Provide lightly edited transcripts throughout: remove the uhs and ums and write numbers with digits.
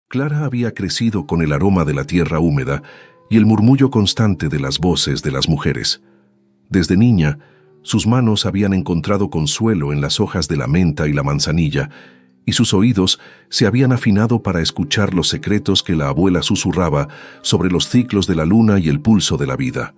Clara había crecido con el aroma de la tierra húmeda y el murmullo constante de las voces de las mujeres. Desde niña, sus manos habían encontrado consuelo en las hojas de la menta y la manzanilla, y sus oídos se habían afinado para escuchar los secretos que la abuela susurraba sobre los ciclos de la luna y el pulso de la vida.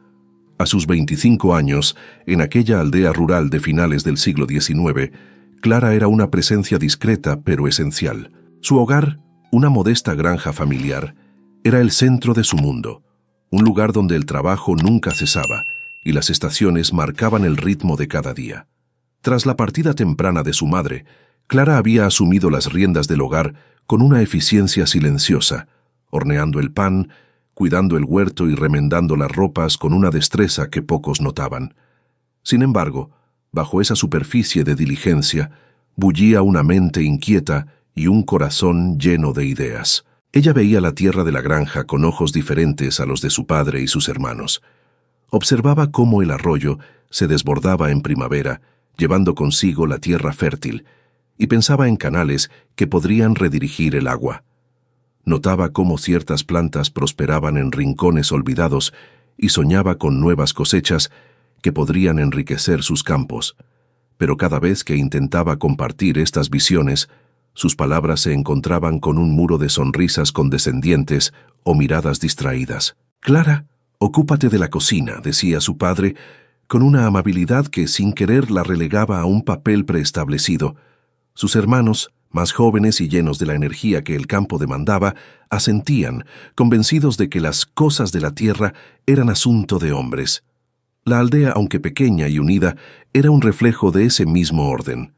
A sus 25 años, en aquella aldea rural de finales del siglo XIX, Clara era una presencia discreta pero esencial. Su hogar, una modesta granja familiar, era el centro de su mundo, un lugar donde el trabajo nunca cesaba y las estaciones marcaban el ritmo de cada día. Tras la partida temprana de su madre, Clara había asumido las riendas del hogar con una eficiencia silenciosa, horneando el pan, cuidando el huerto y remendando las ropas con una destreza que pocos notaban. Sin embargo, bajo esa superficie de diligencia, bullía una mente inquieta y un corazón lleno de ideas. Ella veía la tierra de la granja con ojos diferentes a los de su padre y sus hermanos. Observaba cómo el arroyo se desbordaba en primavera, llevando consigo la tierra fértil, y pensaba en canales que podrían redirigir el agua. Notaba cómo ciertas plantas prosperaban en rincones olvidados y soñaba con nuevas cosechas que podrían enriquecer sus campos. Pero cada vez que intentaba compartir estas visiones, sus palabras se encontraban con un muro de sonrisas condescendientes o miradas distraídas. «Clara, ocúpate de la cocina», decía su padre, con una amabilidad que sin querer la relegaba a un papel preestablecido. Sus hermanos, más jóvenes y llenos de la energía que el campo demandaba, asentían, convencidos de que las cosas de la tierra eran asunto de hombres. La aldea, aunque pequeña y unida, era un reflejo de ese mismo orden.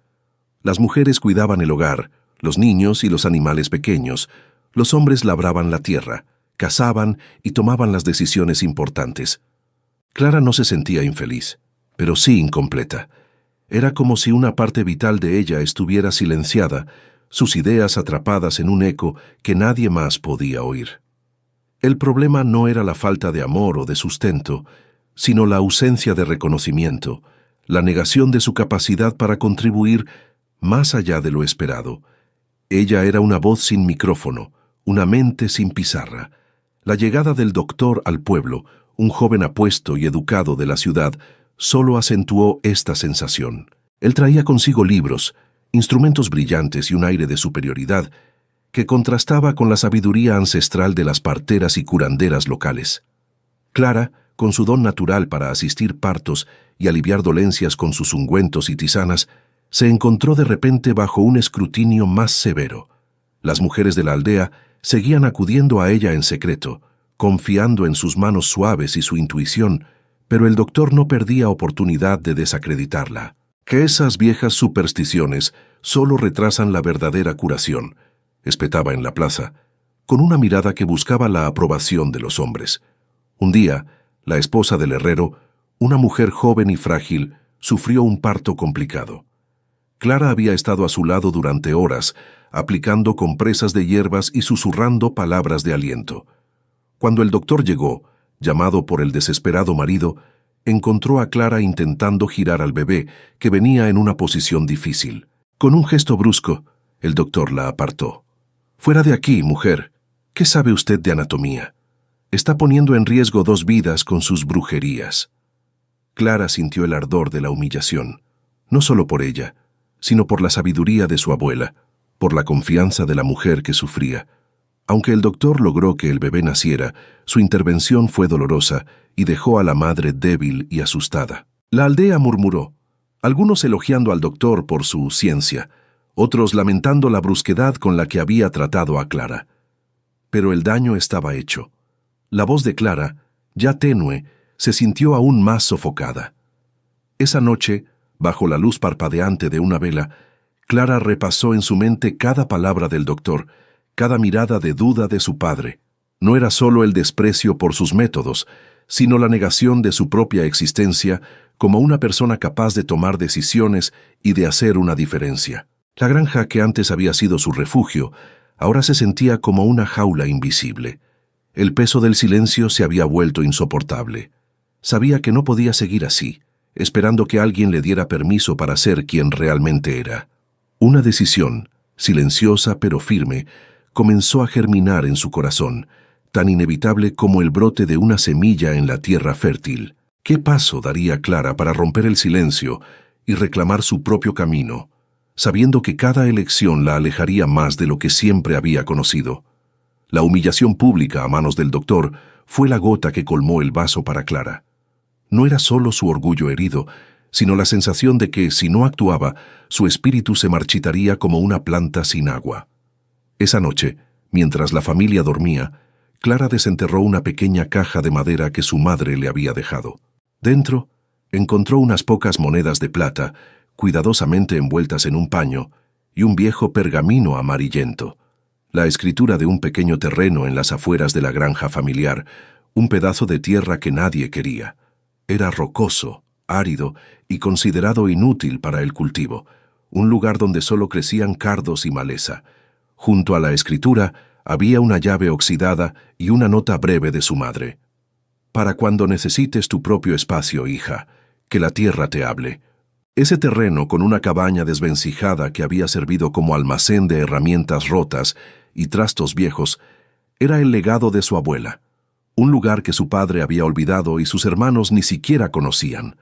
Las mujeres cuidaban el hogar, los niños y los animales pequeños. Los hombres labraban la tierra, cazaban y tomaban las decisiones importantes. Clara no se sentía infeliz, pero sí incompleta. Era como si una parte vital de ella estuviera silenciada, sus ideas atrapadas en un eco que nadie más podía oír. El problema no era la falta de amor o de sustento, sino la ausencia de reconocimiento, la negación de su capacidad para contribuir más allá de lo esperado. Ella era una voz sin micrófono, una mente sin pizarra. La llegada del doctor al pueblo, un joven apuesto y educado de la ciudad, solo acentuó esta sensación. Él traía consigo libros, instrumentos brillantes y un aire de superioridad que contrastaba con la sabiduría ancestral de las parteras y curanderas locales. Clara, con su don natural para asistir partos y aliviar dolencias con sus ungüentos y tisanas, se encontró de repente bajo un escrutinio más severo. Las mujeres de la aldea seguían acudiendo a ella en secreto, confiando en sus manos suaves y su intuición, pero el doctor no perdía oportunidad de desacreditarla. Que esas viejas supersticiones solo retrasan la verdadera curación, espetaba en la plaza, con una mirada que buscaba la aprobación de los hombres. Un día, la esposa del herrero, una mujer joven y frágil, sufrió un parto complicado. Clara había estado a su lado durante horas, aplicando compresas de hierbas y susurrando palabras de aliento. Cuando el doctor llegó, llamado por el desesperado marido, encontró a Clara intentando girar al bebé, que venía en una posición difícil. Con un gesto brusco, el doctor la apartó. «Fuera de aquí, mujer. ¿Qué sabe usted de anatomía? Está poniendo en riesgo 2 vidas con sus brujerías». Clara sintió el ardor de la humillación, no solo por ella, sino por la sabiduría de su abuela, por la confianza de la mujer que sufría. Aunque el doctor logró que el bebé naciera, su intervención fue dolorosa y dejó a la madre débil y asustada. La aldea murmuró, algunos elogiando al doctor por su ciencia, otros lamentando la brusquedad con la que había tratado a Clara. Pero el daño estaba hecho. La voz de Clara, ya tenue, se sintió aún más sofocada. Esa noche, bajo la luz parpadeante de una vela, Clara repasó en su mente cada palabra del doctor, cada mirada de duda de su padre. No era solo el desprecio por sus métodos, sino la negación de su propia existencia como una persona capaz de tomar decisiones y de hacer una diferencia. La granja que antes había sido su refugio, ahora se sentía como una jaula invisible. El peso del silencio se había vuelto insoportable. Sabía que no podía seguir así, esperando que alguien le diera permiso para ser quien realmente era. Una decisión, silenciosa pero firme, comenzó a germinar en su corazón, tan inevitable como el brote de una semilla en la tierra fértil. ¿Qué paso daría Clara para romper el silencio y reclamar su propio camino, sabiendo que cada elección la alejaría más de lo que siempre había conocido? La humillación pública a manos del doctor fue la gota que colmó el vaso para Clara. No era solo su orgullo herido, sino la sensación de que, si no actuaba, su espíritu se marchitaría como una planta sin agua. Esa noche, mientras la familia dormía, Clara desenterró una pequeña caja de madera que su madre le había dejado. Dentro, encontró unas pocas monedas de plata, cuidadosamente envueltas en un paño, y un viejo pergamino amarillento. La escritura de un pequeño terreno en las afueras de la granja familiar, un pedazo de tierra que nadie quería. Era rocoso, árido y considerado inútil para el cultivo, un lugar donde solo crecían cardos y maleza. Junto a la escritura había una llave oxidada y una nota breve de su madre. Para cuando necesites tu propio espacio, hija, que la tierra te hable. Ese terreno con una cabaña desvencijada que había servido como almacén de herramientas rotas y trastos viejos, era el legado de su abuela, un lugar que su padre había olvidado y sus hermanos ni siquiera conocían.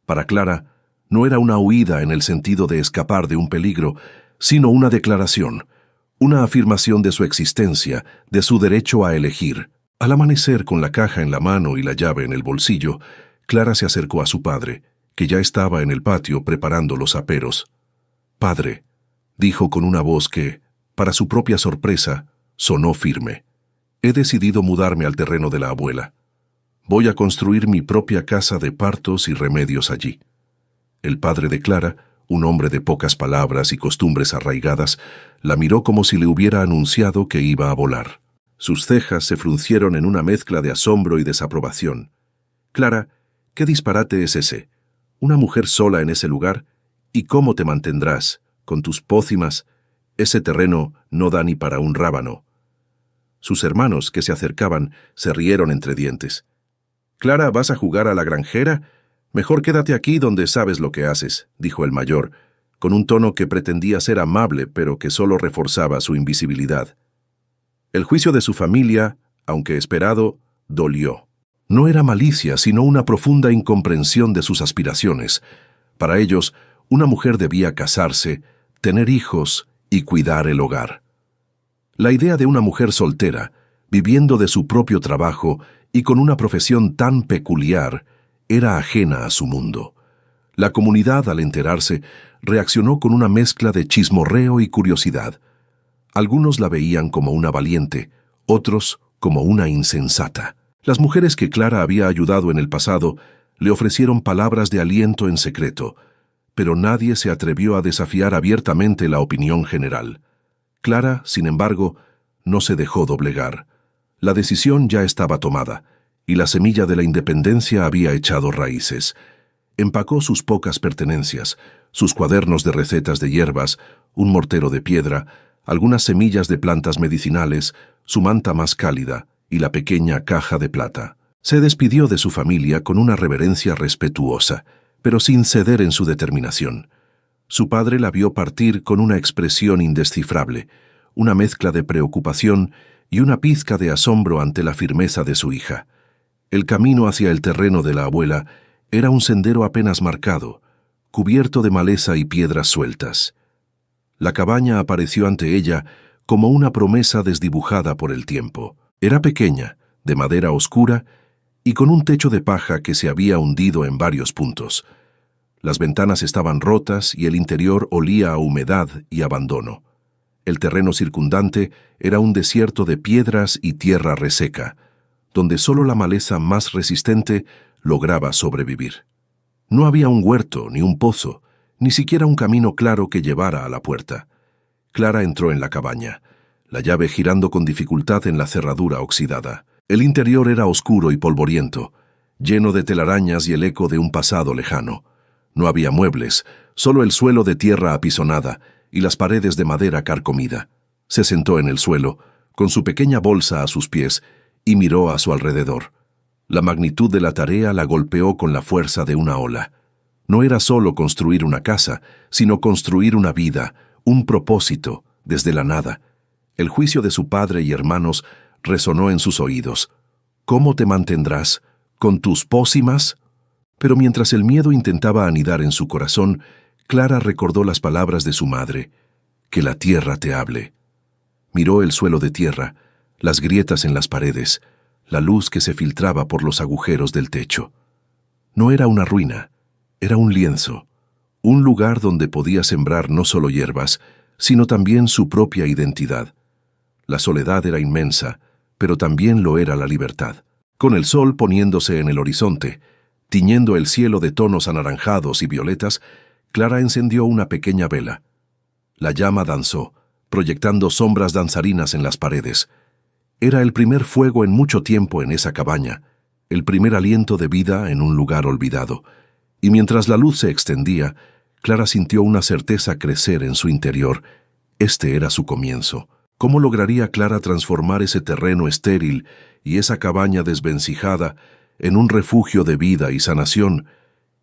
Para Clara, no era una huida en el sentido de escapar de un peligro, sino una declaración, una afirmación de su existencia, de su derecho a elegir. Al amanecer, con la caja en la mano y la llave en el bolsillo, Clara se acercó a su padre, que ya estaba en el patio preparando los aperos. «Padre», dijo con una voz que, para su propia sorpresa, sonó firme. «He decidido mudarme al terreno de la abuela. Voy a construir mi propia casa de partos y remedios allí». El padre de Clara, un hombre de pocas palabras y costumbres arraigadas, la miró como si le hubiera anunciado que iba a volar. Sus cejas se fruncieron en una mezcla de asombro y desaprobación. «Clara, ¿qué disparate es ese? Una mujer sola en ese lugar, ¿y cómo te mantendrás? Con tus pócimas, ese terreno no da ni para un rábano». Sus hermanos, que se acercaban, se rieron entre dientes. «Clara, ¿vas a jugar a la granjera? Mejor quédate aquí donde sabes lo que haces», dijo el mayor, con un tono que pretendía ser amable, pero que solo reforzaba su invisibilidad. El juicio de su familia, aunque esperado, dolió. No era malicia, sino una profunda incomprensión de sus aspiraciones. Para ellos, una mujer debía casarse, tener hijos y cuidar el hogar. La idea de una mujer soltera, viviendo de su propio trabajo y con una profesión tan peculiar, era ajena a su mundo. La comunidad, al enterarse, reaccionó con una mezcla de chismorreo y curiosidad. Algunos la veían como una valiente, otros como una insensata. Las mujeres que Clara había ayudado en el pasado le ofrecieron palabras de aliento en secreto, pero nadie se atrevió a desafiar abiertamente la opinión general. Clara, sin embargo, no se dejó doblegar. La decisión ya estaba tomada, y la semilla de la independencia había echado raíces. Empacó sus pocas pertenencias, sus cuadernos de recetas de hierbas, un mortero de piedra, algunas semillas de plantas medicinales, su manta más cálida y la pequeña caja de plata. Se despidió de su familia con una reverencia respetuosa, pero sin ceder en su determinación. Su padre la vio partir con una expresión indescifrable, una mezcla de preocupación y una pizca de asombro ante la firmeza de su hija. El camino hacia el terreno de la abuela era un sendero apenas marcado, cubierto de maleza y piedras sueltas. La cabaña apareció ante ella como una promesa desdibujada por el tiempo. Era pequeña, de madera oscura y con un techo de paja que se había hundido en varios puntos. Las ventanas estaban rotas y el interior olía a humedad y abandono. El terreno circundante era un desierto de piedras y tierra reseca, donde solo la maleza más resistente lograba sobrevivir. No había un huerto ni un pozo, ni siquiera un camino claro que llevara a la puerta. Clara entró en la cabaña, la llave girando con dificultad en la cerradura oxidada. El interior era oscuro y polvoriento, lleno de telarañas y el eco de un pasado lejano. No había muebles, solo el suelo de tierra apisonada y las paredes de madera carcomida. Se sentó en el suelo, con su pequeña bolsa a sus pies, y miró a su alrededor. La magnitud de la tarea la golpeó con la fuerza de una ola. No era solo construir una casa, sino construir una vida, un propósito, desde la nada. El juicio de su padre y hermanos resonó en sus oídos. ¿Cómo te mantendrás? ¿Con tus pócimas? Pero mientras el miedo intentaba anidar en su corazón, Clara recordó las palabras de su madre. Que la tierra te hable. Miró el suelo de tierra, las grietas en las paredes, la luz que se filtraba por los agujeros del techo. No era una ruina, era un lienzo, un lugar donde podía sembrar no solo hierbas, sino también su propia identidad. La soledad era inmensa, pero también lo era la libertad. Con el sol poniéndose en el horizonte, tiñendo el cielo de tonos anaranjados y violetas, Clara encendió una pequeña vela. La llama danzó, proyectando sombras danzarinas en las paredes. Era el primer fuego en mucho tiempo en esa cabaña, el primer aliento de vida en un lugar olvidado. Y mientras la luz se extendía, Clara sintió una certeza crecer en su interior. Este era su comienzo. ¿Cómo lograría Clara transformar ese terreno estéril y esa cabaña desvencijada en un refugio de vida y sanación?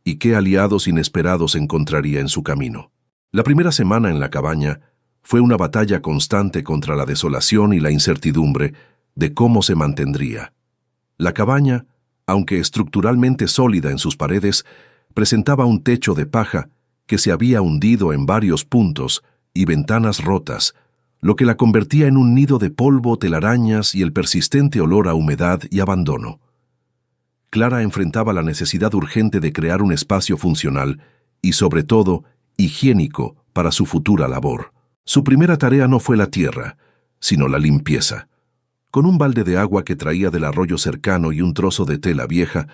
¿Y qué aliados inesperados encontraría en su camino? La primera semana en la cabaña fue una batalla constante contra la desolación y la incertidumbre de cómo se mantendría. La cabaña, aunque estructuralmente sólida en sus paredes, presentaba un techo de paja que se había hundido en varios puntos y ventanas rotas, lo que la convertía en un nido de polvo, telarañas y el persistente olor a humedad y abandono. Clara enfrentaba la necesidad urgente de crear un espacio funcional y, sobre todo, higiénico para su futura labor. Su primera tarea no fue la tierra, sino la limpieza. Con un balde de agua que traía del arroyo cercano y un trozo de tela vieja,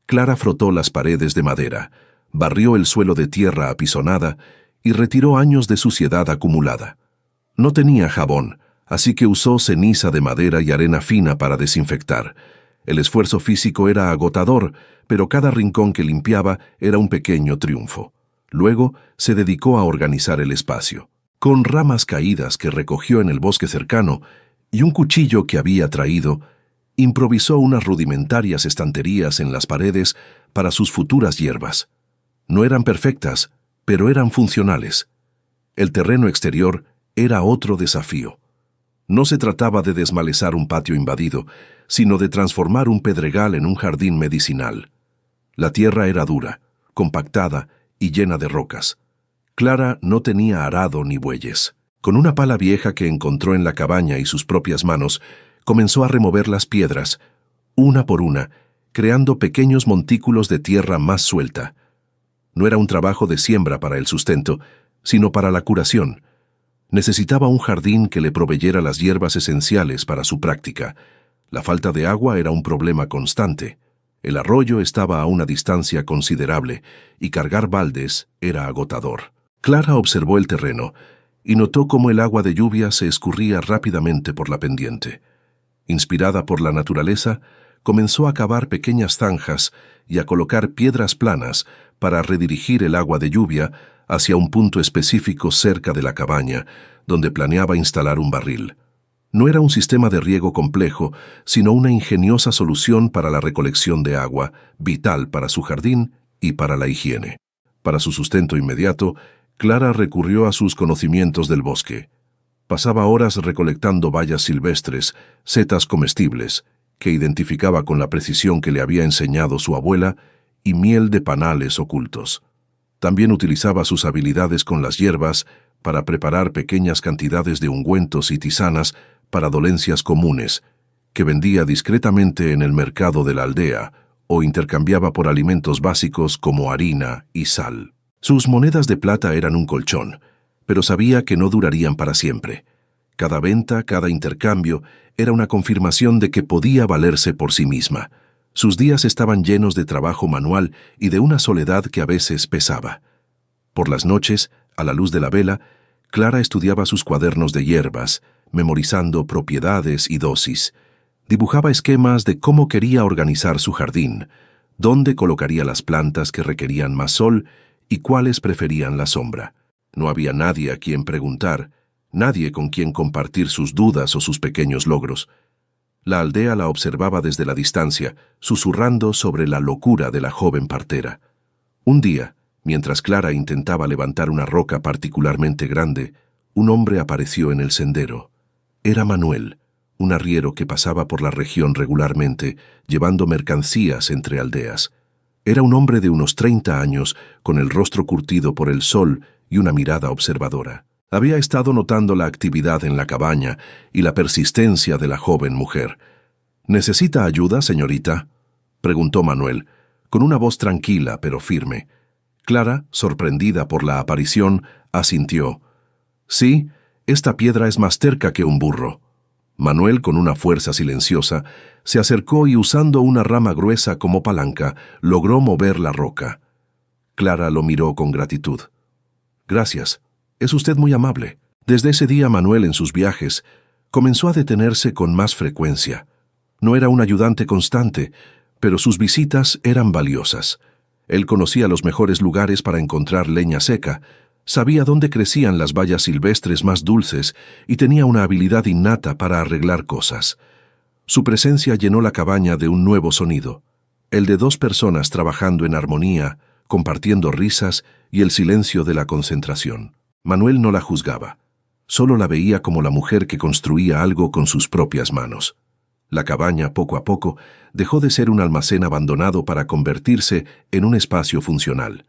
Clara frotó las paredes de madera, barrió el suelo de tierra apisonada y retiró años de suciedad acumulada. No tenía jabón, así que usó ceniza de madera y arena fina para desinfectar. El esfuerzo físico era agotador, pero cada rincón que limpiaba era un pequeño triunfo. Luego se dedicó a organizar el espacio. Con ramas caídas que recogió en el bosque cercano y un cuchillo que había traído, improvisó unas rudimentarias estanterías en las paredes para sus futuras hierbas. No eran perfectas, pero eran funcionales. El terreno exterior era otro desafío. No se trataba de desmalezar un patio invadido, sino de transformar un pedregal en un jardín medicinal. La tierra era dura, compactada y llena de rocas. Clara no tenía arado ni bueyes. Con una pala vieja que encontró en la cabaña y sus propias manos, comenzó a remover las piedras, una por una, creando pequeños montículos de tierra más suelta. No era un trabajo de siembra para el sustento, sino para la curación. Necesitaba un jardín que le proveyera las hierbas esenciales para su práctica. La falta de agua era un problema constante. El arroyo estaba a una distancia considerable y cargar baldes era agotador. Clara observó el terreno y notó cómo el agua de lluvia se escurría rápidamente por la pendiente. Inspirada por la naturaleza, comenzó a cavar pequeñas zanjas y a colocar piedras planas para redirigir el agua de lluvia hacia un punto específico cerca de la cabaña, donde planeaba instalar un barril. No era un sistema de riego complejo, sino una ingeniosa solución para la recolección de agua, vital para su jardín y para la higiene. Para su sustento inmediato, Clara recurrió a sus conocimientos del bosque. Pasaba horas recolectando bayas silvestres, setas comestibles, que identificaba con la precisión que le había enseñado su abuela, y miel de panales ocultos. También utilizaba sus habilidades con las hierbas para preparar pequeñas cantidades de ungüentos y tisanas para dolencias comunes, que vendía discretamente en el mercado de la aldea o intercambiaba por alimentos básicos como harina y sal. Sus monedas de plata eran un colchón, pero sabía que no durarían para siempre. Cada venta, cada intercambio, era una confirmación de que podía valerse por sí misma. Sus días estaban llenos de trabajo manual y de una soledad que a veces pesaba. Por las noches, a la luz de la vela, Clara estudiaba sus cuadernos de hierbas, memorizando propiedades y dosis. Dibujaba esquemas de cómo quería organizar su jardín, dónde colocaría las plantas que requerían más sol y cuáles preferían la sombra. No había nadie a quien preguntar, nadie con quien compartir sus dudas o sus pequeños logros. La aldea la observaba desde la distancia, susurrando sobre la locura de la joven partera. Un día, mientras Clara intentaba levantar una roca particularmente grande, un hombre apareció en el sendero. Era Manuel, un arriero que pasaba por la región regularmente, llevando mercancías entre aldeas. Era un hombre de unos 30 años, con el rostro curtido por el sol y una mirada observadora. Había estado notando la actividad en la cabaña y la persistencia de la joven mujer. ¿Necesita ayuda, señorita?, preguntó Manuel, con una voz tranquila pero firme. Clara, sorprendida por la aparición, asintió. «Sí, esta piedra es más terca que un burro». Manuel, con una fuerza silenciosa, se acercó y usando una rama gruesa como palanca, logró mover la roca. Clara lo miró con gratitud. «Gracias. Es usted muy amable». Desde ese día Manuel en sus viajes comenzó a detenerse con más frecuencia. No era un ayudante constante, pero sus visitas eran valiosas. Él conocía los mejores lugares para encontrar leña seca, sabía dónde crecían las bayas silvestres más dulces y tenía una habilidad innata para arreglar cosas. Su presencia llenó la cabaña de un nuevo sonido, el de dos personas trabajando en armonía, compartiendo risas y el silencio de la concentración. Manuel no la juzgaba, solo la veía como la mujer que construía algo con sus propias manos. La cabaña, poco a poco, dejó de ser un almacén abandonado para convertirse en un espacio funcional.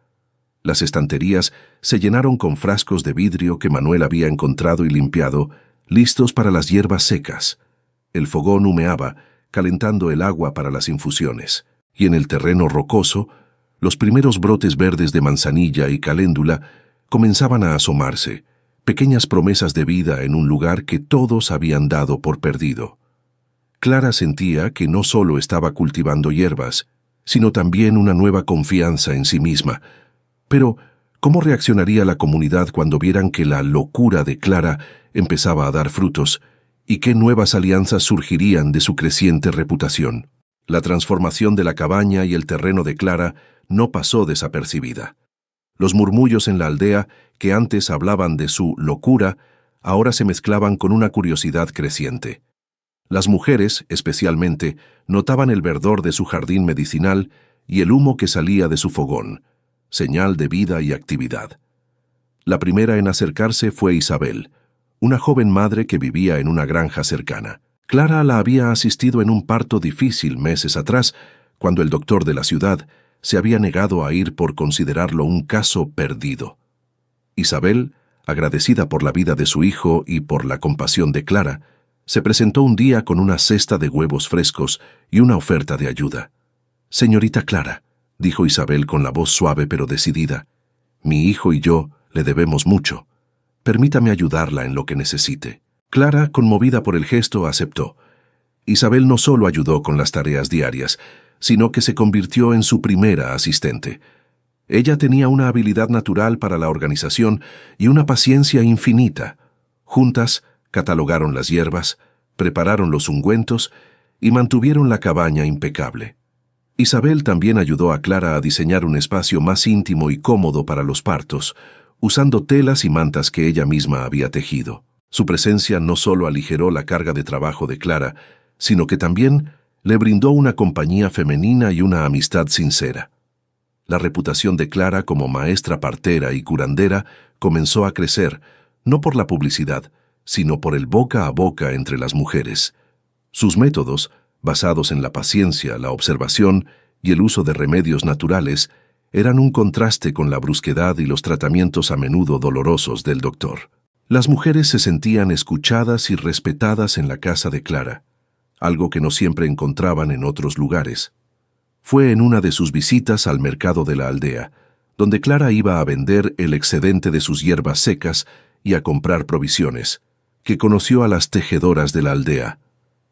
Las estanterías se llenaron con frascos de vidrio que Manuel había encontrado y limpiado, listos para las hierbas secas. El fogón humeaba, calentando el agua para las infusiones, y en el terreno rocoso, los primeros brotes verdes de manzanilla y caléndula comenzaban a asomarse, pequeñas promesas de vida en un lugar que todos habían dado por perdido. Clara sentía que no solo estaba cultivando hierbas, sino también una nueva confianza en sí misma. Pero, ¿cómo reaccionaría la comunidad cuando vieran que la locura de Clara empezaba a dar frutos y qué nuevas alianzas surgirían de su creciente reputación? La transformación de la cabaña y el terreno de Clara no pasó desapercibida. Los murmullos en la aldea, que antes hablaban de su locura, ahora se mezclaban con una curiosidad creciente. Las mujeres, especialmente, notaban el verdor de su jardín medicinal y el humo que salía de su fogón, señal de vida y actividad. La primera en acercarse fue Isabel, una joven madre que vivía en una granja cercana. Clara la había asistido en un parto difícil meses atrás, cuando el doctor de la ciudad se había negado a ir por considerarlo un caso perdido. Isabel, agradecida por la vida de su hijo y por la compasión de Clara, se presentó un día con una cesta de huevos frescos y una oferta de ayuda. «Señorita Clara», dijo Isabel con la voz suave pero decidida, «mi hijo y yo le debemos mucho. Permítame ayudarla en lo que necesite». Clara, conmovida por el gesto, aceptó. Isabel no solo ayudó con las tareas diarias, sino que se convirtió en su primera asistente. Ella tenía una habilidad natural para la organización y una paciencia infinita. Juntas, catalogaron las hierbas, prepararon los ungüentos y mantuvieron la cabaña impecable. Isabel también ayudó a Clara a diseñar un espacio más íntimo y cómodo para los partos, usando telas y mantas que ella misma había tejido. Su presencia no solo aligeró la carga de trabajo de Clara, sino que también le brindó una compañía femenina y una amistad sincera. La reputación de Clara como maestra partera y curandera comenzó a crecer, no por la publicidad, sino por el boca a boca entre las mujeres. Sus métodos, basados en la paciencia, la observación y el uso de remedios naturales, eran un contraste con la brusquedad y los tratamientos a menudo dolorosos del doctor. Las mujeres se sentían escuchadas y respetadas en la casa de Clara, algo que no siempre encontraban en otros lugares. Fue en una de sus visitas al mercado de la aldea, donde Clara iba a vender el excedente de sus hierbas secas y a comprar provisiones, que conoció a las tejedoras de la aldea.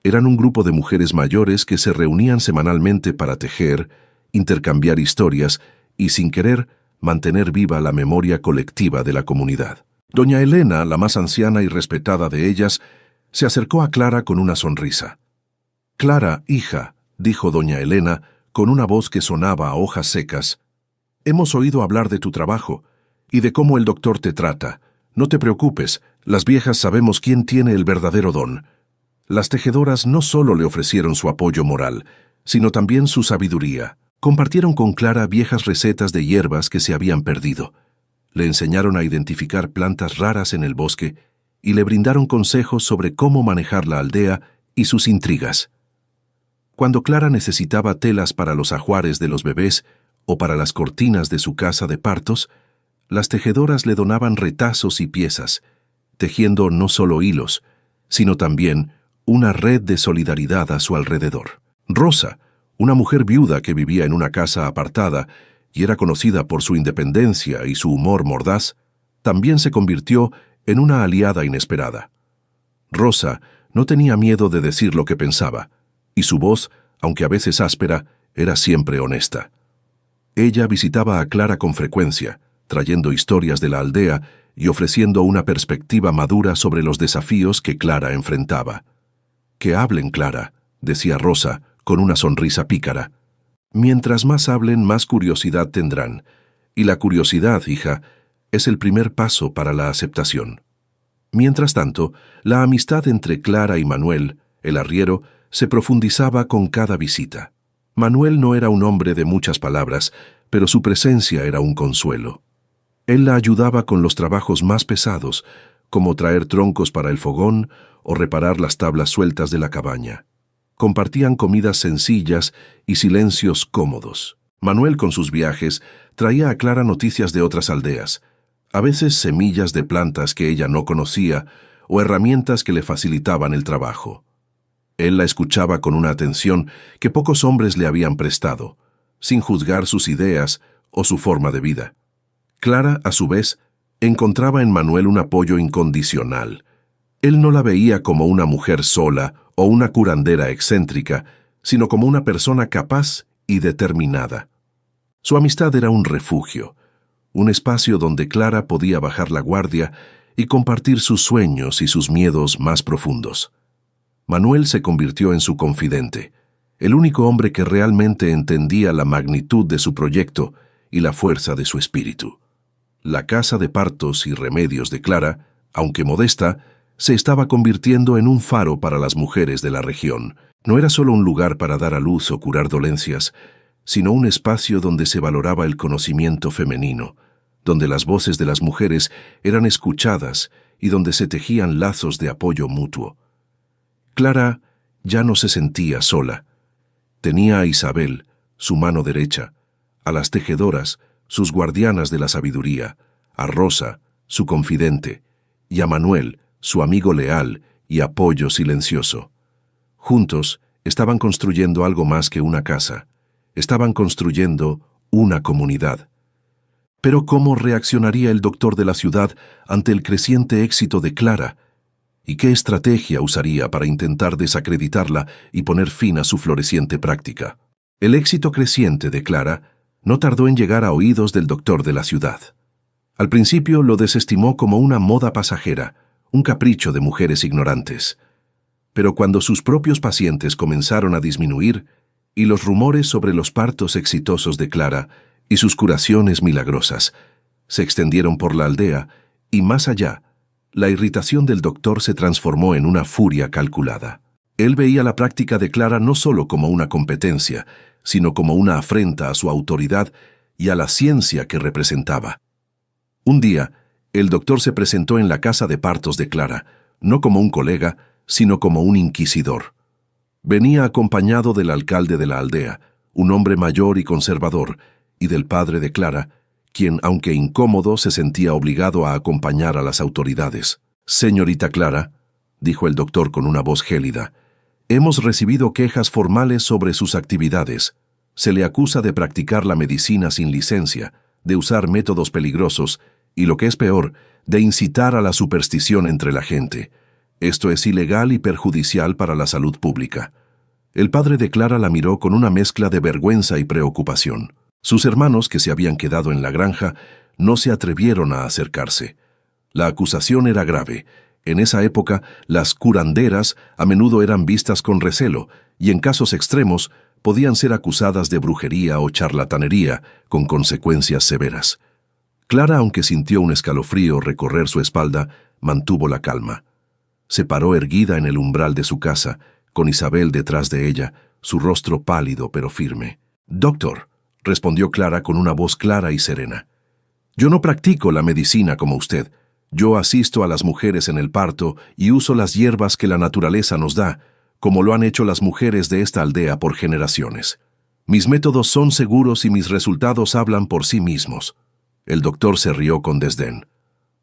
Eran un grupo de mujeres mayores que se reunían semanalmente para tejer, intercambiar historias y, sin querer, mantener viva la memoria colectiva de la comunidad. Doña Elena, la más anciana y respetada de ellas, se acercó a Clara con una sonrisa. «Clara, hija», dijo doña Elena, con una voz que sonaba a hojas secas, «hemos oído hablar de tu trabajo y de cómo el doctor te trata. No te preocupes, las viejas sabemos quién tiene el verdadero don». Las tejedoras no solo le ofrecieron su apoyo moral, sino también su sabiduría. Compartieron con Clara viejas recetas de hierbas que se habían perdido. Le enseñaron a identificar plantas raras en el bosque y le brindaron consejos sobre cómo manejar la aldea y sus intrigas. Cuando Clara necesitaba telas para los ajuares de los bebés o para las cortinas de su casa de partos, las tejedoras le donaban retazos y piezas, tejiendo no solo hilos, sino también una red de solidaridad a su alrededor. Rosa, una mujer viuda que vivía en una casa apartada y era conocida por su independencia y su humor mordaz, también se convirtió en una aliada inesperada. Rosa no tenía miedo de decir lo que pensaba, y su voz, aunque a veces áspera, era siempre honesta. Ella visitaba a Clara con frecuencia, trayendo historias de la aldea y ofreciendo una perspectiva madura sobre los desafíos que Clara enfrentaba. «Que hablen, Clara», decía Rosa, con una sonrisa pícara. «Mientras más hablen, más curiosidad tendrán. Y la curiosidad, hija, es el primer paso para la aceptación». Mientras tanto, la amistad entre Clara y Manuel, el arriero, se profundizaba con cada visita. Manuel no era un hombre de muchas palabras, pero su presencia era un consuelo. Él la ayudaba con los trabajos más pesados, como traer troncos para el fogón o reparar las tablas sueltas de la cabaña. Compartían comidas sencillas y silencios cómodos. Manuel, con sus viajes, traía a Clara noticias de otras aldeas, a veces semillas de plantas que ella no conocía o herramientas que le facilitaban el trabajo. Él la escuchaba con una atención que pocos hombres le habían prestado, sin juzgar sus ideas o su forma de vida. Clara, a su vez, encontraba en Manuel un apoyo incondicional. Él no la veía como una mujer sola o una curandera excéntrica, sino como una persona capaz y determinada. Su amistad era un refugio, un espacio donde Clara podía bajar la guardia y compartir sus sueños y sus miedos más profundos. Manuel se convirtió en su confidente, el único hombre que realmente entendía la magnitud de su proyecto y la fuerza de su espíritu. La casa de partos y remedios de Clara, aunque modesta, se estaba convirtiendo en un faro para las mujeres de la región. No era solo un lugar para dar a luz o curar dolencias, sino un espacio donde se valoraba el conocimiento femenino, donde las voces de las mujeres eran escuchadas y donde se tejían lazos de apoyo mutuo. Clara ya no se sentía sola. Tenía a Isabel, su mano derecha, a las tejedoras, sus guardianas de la sabiduría, a Rosa, su confidente, y a Manuel, su amigo leal y apoyo silencioso. Juntos estaban construyendo algo más que una casa. Estaban construyendo una comunidad. Pero ¿cómo reaccionaría el doctor de la ciudad ante el creciente éxito de Clara? ¿Y qué estrategia usaría para intentar desacreditarla y poner fin a su floreciente práctica? El éxito creciente de Clara no tardó en llegar a oídos del doctor de la ciudad. Al principio lo desestimó como una moda pasajera, un capricho de mujeres ignorantes. Pero cuando sus propios pacientes comenzaron a disminuir y los rumores sobre los partos exitosos de Clara y sus curaciones milagrosas se extendieron por la aldea y más allá, la irritación del doctor se transformó en una furia calculada. Él veía la práctica de Clara no solo como una competencia, sino como una afrenta a su autoridad y a la ciencia que representaba. Un día, el doctor se presentó en la casa de partos de Clara, no como un colega, sino como un inquisidor. Venía acompañado del alcalde de la aldea, un hombre mayor y conservador, y del padre de Clara, quien, aunque incómodo, se sentía obligado a acompañar a las autoridades. «Señorita Clara», dijo el doctor con una voz gélida, «hemos recibido quejas formales sobre sus actividades. Se le acusa de practicar la medicina sin licencia, de usar métodos peligrosos y, lo que es peor, de incitar a la superstición entre la gente. Esto es ilegal y perjudicial para la salud pública». El padre de Clara la miró con una mezcla de vergüenza y preocupación. Sus hermanos, que se habían quedado en la granja, no se atrevieron a acercarse. La acusación era grave. En esa época, las curanderas a menudo eran vistas con recelo y, en casos extremos, podían ser acusadas de brujería o charlatanería, con consecuencias severas. Clara, aunque sintió un escalofrío recorrer su espalda, mantuvo la calma. Se paró erguida en el umbral de su casa, con Isabel detrás de ella, su rostro pálido pero firme. «Doctor», respondió Clara con una voz clara y serena, «yo no practico la medicina como usted. Yo asisto a las mujeres en el parto y uso las hierbas que la naturaleza nos da, como lo han hecho las mujeres de esta aldea por generaciones. Mis métodos son seguros y mis resultados hablan por sí mismos. El doctor se rió con desdén.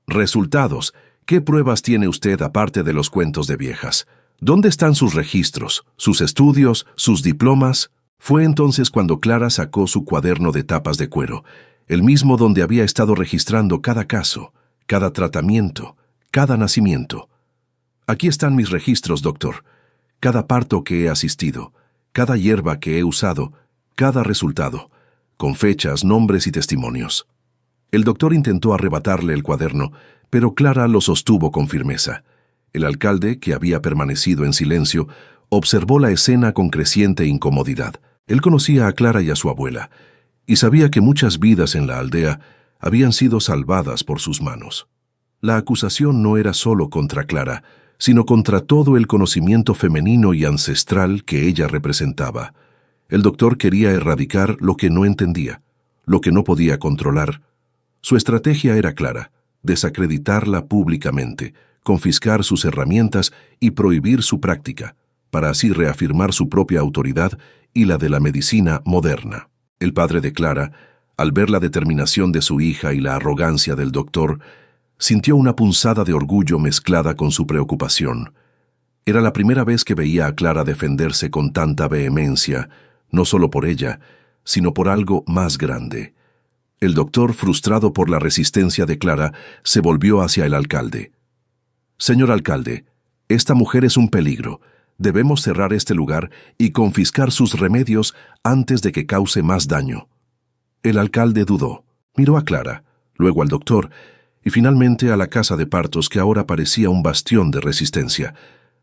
¿Resultados? ¿Qué pruebas tiene usted aparte de los cuentos de viejas? ¿Dónde están sus registros, sus estudios, sus diplomas? Fue entonces cuando Clara sacó su cuaderno de tapas de cuero, el mismo donde había estado registrando cada caso, cada tratamiento, cada nacimiento. Aquí están mis registros, doctor. Cada parto que he asistido, cada hierba que he usado, cada resultado, con fechas, nombres y testimonios. El doctor intentó arrebatarle el cuaderno, pero Clara lo sostuvo con firmeza. El alcalde, que había permanecido en silencio, observó la escena con creciente incomodidad. Él conocía a Clara y a su abuela, y sabía que muchas vidas en la aldea habían sido salvadas por sus manos. La acusación no era solo contra Clara, sino contra todo el conocimiento femenino y ancestral que ella representaba. El doctor quería erradicar lo que no entendía, lo que no podía controlar. Su estrategia era clara: desacreditarla públicamente, confiscar sus herramientas y prohibir su práctica, para así reafirmar su propia autoridad y la de la medicina moderna. El padre de Clara, al ver la determinación de su hija y la arrogancia del doctor, sintió una punzada de orgullo mezclada con su preocupación. Era la primera vez que veía a Clara defenderse con tanta vehemencia, no solo por ella, sino por algo más grande. El doctor, frustrado por la resistencia de Clara, se volvió hacia el alcalde. «Señor alcalde, esta mujer es un peligro. Debemos cerrar este lugar y confiscar sus remedios antes de que cause más daño». El alcalde dudó, miró a Clara, luego al doctor, y finalmente a la casa de partos que ahora parecía un bastión de resistencia.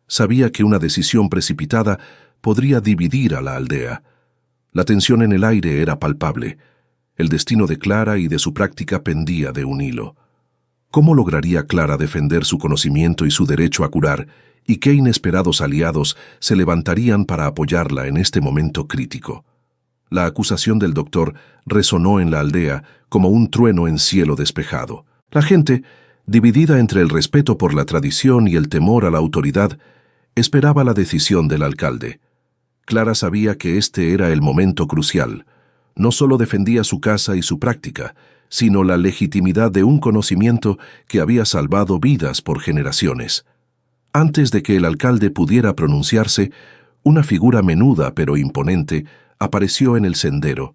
Sabía que una decisión precipitada podría dividir a la aldea. La tensión en el aire era palpable. El destino de Clara y de su práctica pendía de un hilo. ¿Cómo lograría Clara defender su conocimiento y su derecho a curar, y qué inesperados aliados se levantarían para apoyarla en este momento crítico? La acusación del doctor resonó en la aldea como un trueno en cielo despejado. La gente, dividida entre el respeto por la tradición y el temor a la autoridad, esperaba la decisión del alcalde. Clara sabía que este era el momento crucial. No solo defendía su casa y su práctica, sino la legitimidad de un conocimiento que había salvado vidas por generaciones. Antes de que el alcalde pudiera pronunciarse, una figura menuda pero imponente apareció en el sendero.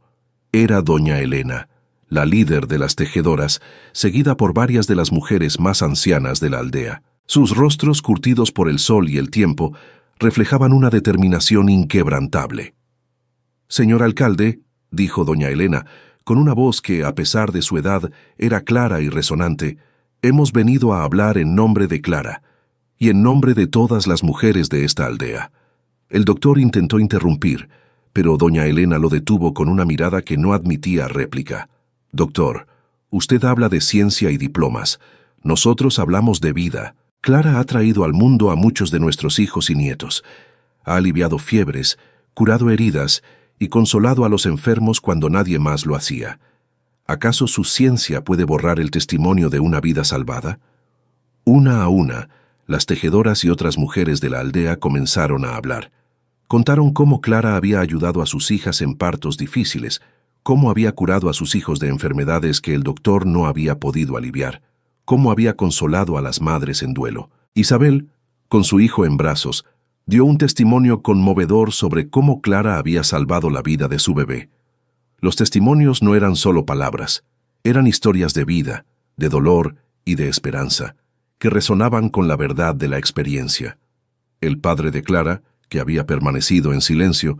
Era doña Elena, la líder de las tejedoras, seguida por varias de las mujeres más ancianas de la aldea. Sus rostros, curtidos por el sol y el tiempo, reflejaban una determinación inquebrantable. «Señor alcalde», dijo doña Elena, con una voz que, a pesar de su edad, era clara y resonante, «hemos venido a hablar en nombre de Clara, y en nombre de todas las mujeres de esta aldea». El doctor intentó interrumpir, pero doña Elena lo detuvo con una mirada que no admitía réplica. «Doctor, usted habla de ciencia y diplomas. Nosotros hablamos de vida. Clara ha traído al mundo a muchos de nuestros hijos y nietos. Ha aliviado fiebres, curado heridas y consolado a los enfermos cuando nadie más lo hacía. ¿Acaso su ciencia puede borrar el testimonio de una vida salvada?» Una a una, las tejedoras y otras mujeres de la aldea comenzaron a hablar. Contaron cómo Clara había ayudado a sus hijas en partos difíciles, cómo había curado a sus hijos de enfermedades que el doctor no había podido aliviar, cómo había consolado a las madres en duelo. Isabel, con su hijo en brazos, dio un testimonio conmovedor sobre cómo Clara había salvado la vida de su bebé. Los testimonios no eran solo palabras, eran historias de vida, de dolor y de esperanza, que resonaban con la verdad de la experiencia. El padre de Clara, que había permanecido en silencio,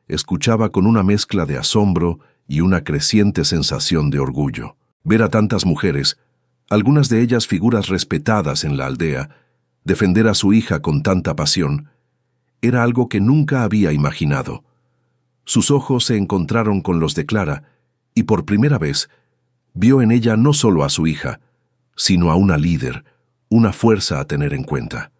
escuchaba con una mezcla de asombro y una creciente sensación de orgullo. Ver a tantas mujeres, algunas de ellas figuras respetadas en la aldea, defender a su hija con tanta pasión, era algo que nunca había imaginado. Sus ojos se encontraron con los de Clara, y por primera vez vio en ella no solo a su hija, sino a una líder, una fuerza a tener en cuenta.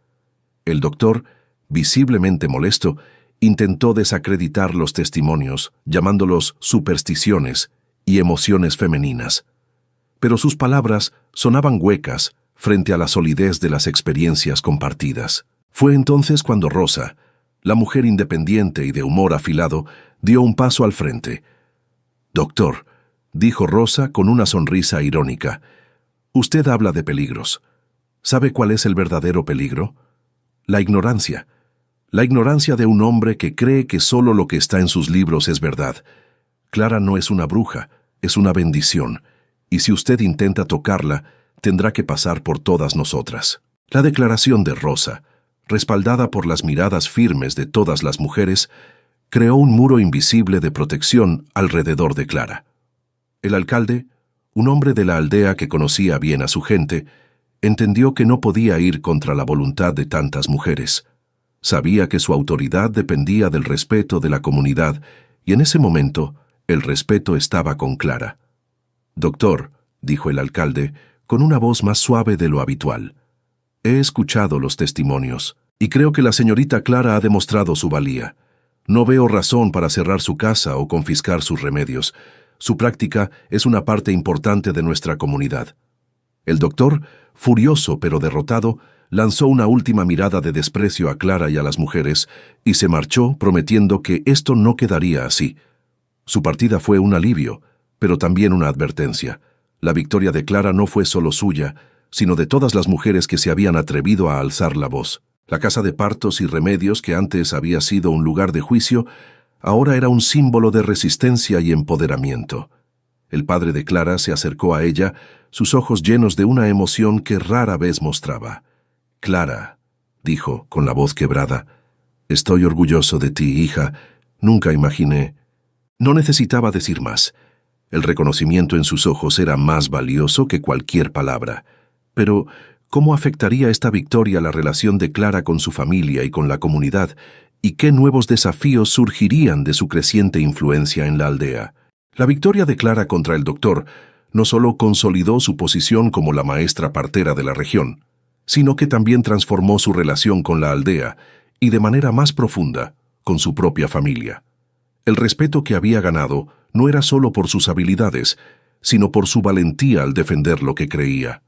El doctor, visiblemente molesto, intentó desacreditar los testimonios, llamándolos supersticiones y emociones femeninas. Pero sus palabras sonaban huecas, frente a la solidez de las experiencias compartidas. Fue entonces cuando Rosa, la mujer independiente y de humor afilado, dio un paso al frente. «Doctor», dijo Rosa con una sonrisa irónica, «usted habla de peligros. ¿Sabe cuál es el verdadero peligro? La ignorancia. La ignorancia de un hombre que cree que solo lo que está en sus libros es verdad. Clara no es una bruja, es una bendición, y si usted intenta tocarla, tendrá que pasar por todas nosotras». La declaración de Rosa, respaldada por las miradas firmes de todas las mujeres, creó un muro invisible de protección alrededor de Clara. El alcalde, un hombre de la aldea que conocía bien a su gente, entendió que no podía ir contra la voluntad de tantas mujeres. Sabía que su autoridad dependía del respeto de la comunidad, y en ese momento el respeto estaba con Clara. «Doctor», dijo el alcalde, con una voz más suave de lo habitual, «he escuchado los testimonios, y creo que la señorita Clara ha demostrado su valía. No veo razón para cerrar su casa o confiscar sus remedios. Su práctica es una parte importante de nuestra comunidad». El doctor, furioso pero derrotado, lanzó una última mirada de desprecio a Clara y a las mujeres y se marchó prometiendo que esto no quedaría así. Su partida fue un alivio, pero también una advertencia. La victoria de Clara no fue solo suya, sino de todas las mujeres que se habían atrevido a alzar la voz. La casa de partos y remedios, que antes había sido un lugar de juicio, ahora era un símbolo de resistencia y empoderamiento. El padre de Clara se acercó a ella, sus ojos llenos de una emoción que rara vez mostraba. «Clara», dijo con la voz quebrada, «estoy orgulloso de ti, hija. Nunca imaginé». No necesitaba decir más. El reconocimiento en sus ojos era más valioso que cualquier palabra. Pero, ¿cómo afectaría esta victoria la relación de Clara con su familia y con la comunidad? ¿Y qué nuevos desafíos surgirían de su creciente influencia en la aldea? La victoria de Clara contra el doctor no solo consolidó su posición como la maestra partera de la región, sino que también transformó su relación con la aldea y de manera más profunda con su propia familia. El respeto que había ganado no era solo por sus habilidades, sino por su valentía al defender lo que creía.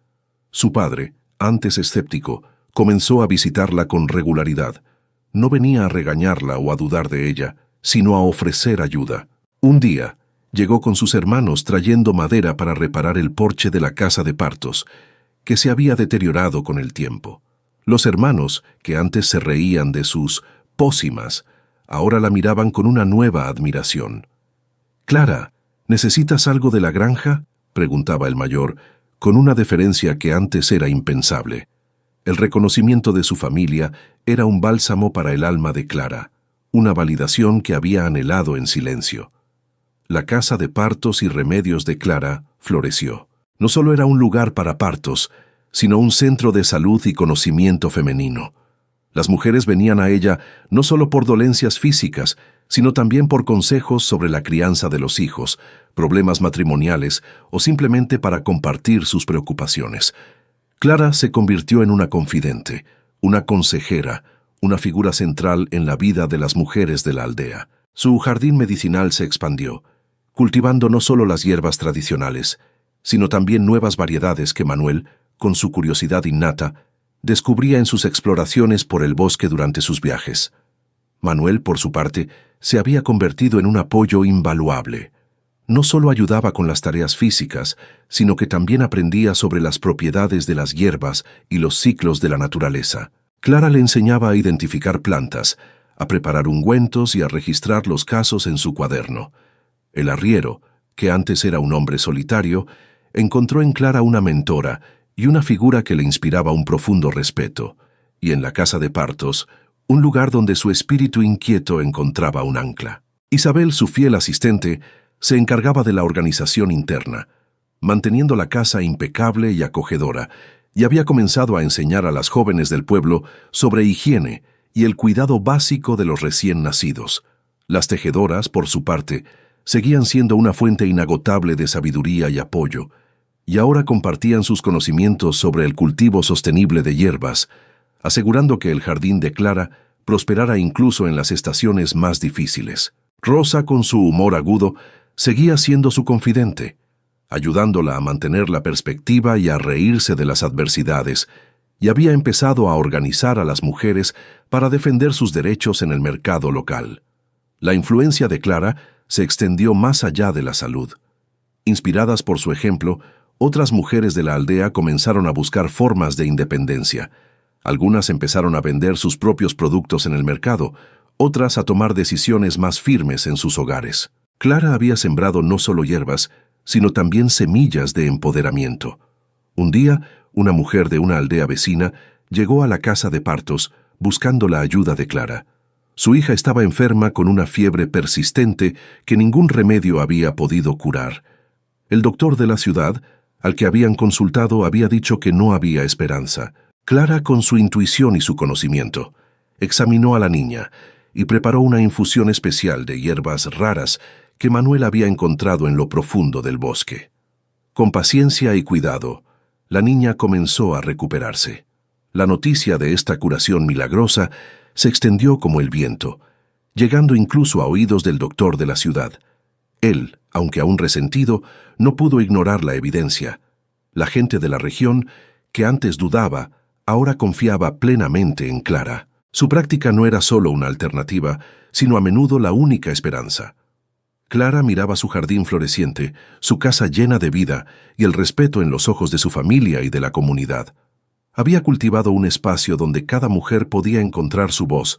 Su padre, antes escéptico, comenzó a visitarla con regularidad. No venía a regañarla o a dudar de ella, sino a ofrecer ayuda. Un día, llegó con sus hermanos trayendo madera para reparar el porche de la casa de partos, que se había deteriorado con el tiempo. Los hermanos, que antes se reían de sus pócimas, ahora la miraban con una nueva admiración. «Clara, ¿necesitas algo de la granja?», preguntaba el mayor, con una deferencia que antes era impensable. El reconocimiento de su familia era un bálsamo para el alma de Clara, una validación que había anhelado en silencio. La casa de partos y remedios de Clara floreció. No solo era un lugar para partos, sino un centro de salud y conocimiento femenino. Las mujeres venían a ella no solo por dolencias físicas, sino también por consejos sobre la crianza de los hijos, problemas matrimoniales o simplemente para compartir sus preocupaciones. Clara se convirtió en una confidente, una consejera, una figura central en la vida de las mujeres de la aldea. Su jardín medicinal se expandió, cultivando no solo las hierbas tradicionales, sino también nuevas variedades que Manuel, con su curiosidad innata, descubría en sus exploraciones por el bosque durante sus viajes. Manuel, por su parte, se había convertido en un apoyo invaluable. No solo ayudaba con las tareas físicas, sino que también aprendía sobre las propiedades de las hierbas y los ciclos de la naturaleza. Clara le enseñaba a identificar plantas, a preparar ungüentos y a registrar los casos en su cuaderno. El arriero, que antes era un hombre solitario, encontró en Clara una mentora y una figura que le inspiraba un profundo respeto, y en la casa de partos, un lugar donde su espíritu inquieto encontraba un ancla. Isabel, su fiel asistente, se encargaba de la organización interna, manteniendo la casa impecable y acogedora, y había comenzado a enseñar a las jóvenes del pueblo sobre higiene y el cuidado básico de los recién nacidos. Las tejedoras, por su parte, seguían siendo una fuente inagotable de sabiduría y apoyo, y ahora compartían sus conocimientos sobre el cultivo sostenible de hierbas, asegurando que el jardín de Clara prosperara incluso en las estaciones más difíciles. Rosa, con su humor agudo, seguía siendo su confidente. ayudándola a mantener la perspectiva y a reírse de las adversidades, y había empezado a organizar a las mujeres para defender sus derechos en el mercado local. La influencia de Clara se extendió más allá de la salud. Inspiradas por su ejemplo, otras mujeres de la aldea comenzaron a buscar formas de independencia. Algunas empezaron a vender sus propios productos en el mercado, otras a tomar decisiones más firmes en sus hogares. Clara había sembrado no solo hierbas, sino también semillas de empoderamiento. Un día, una mujer de una aldea vecina llegó a la casa de partos buscando la ayuda de Clara. Su hija estaba enferma con una fiebre persistente que ningún remedio había podido curar. El doctor de la ciudad, al que habían consultado, había dicho que no había esperanza. Clara, con su intuición y su conocimiento, examinó a la niña y preparó una infusión especial de hierbas raras que Manuel había encontrado en lo profundo del bosque. Con paciencia y cuidado, la niña comenzó a recuperarse. La noticia de esta curación milagrosa se extendió como el viento, llegando incluso a oídos del doctor de la ciudad. Él, aunque aún resentido, no pudo ignorar la evidencia. La gente de la región, que antes dudaba, ahora confiaba plenamente en Clara. Su práctica no era solo una alternativa, sino a menudo la única esperanza. Clara miraba su jardín floreciente, su casa llena de vida y el respeto en los ojos de su familia y de la comunidad. Había cultivado un espacio donde cada mujer podía encontrar su voz,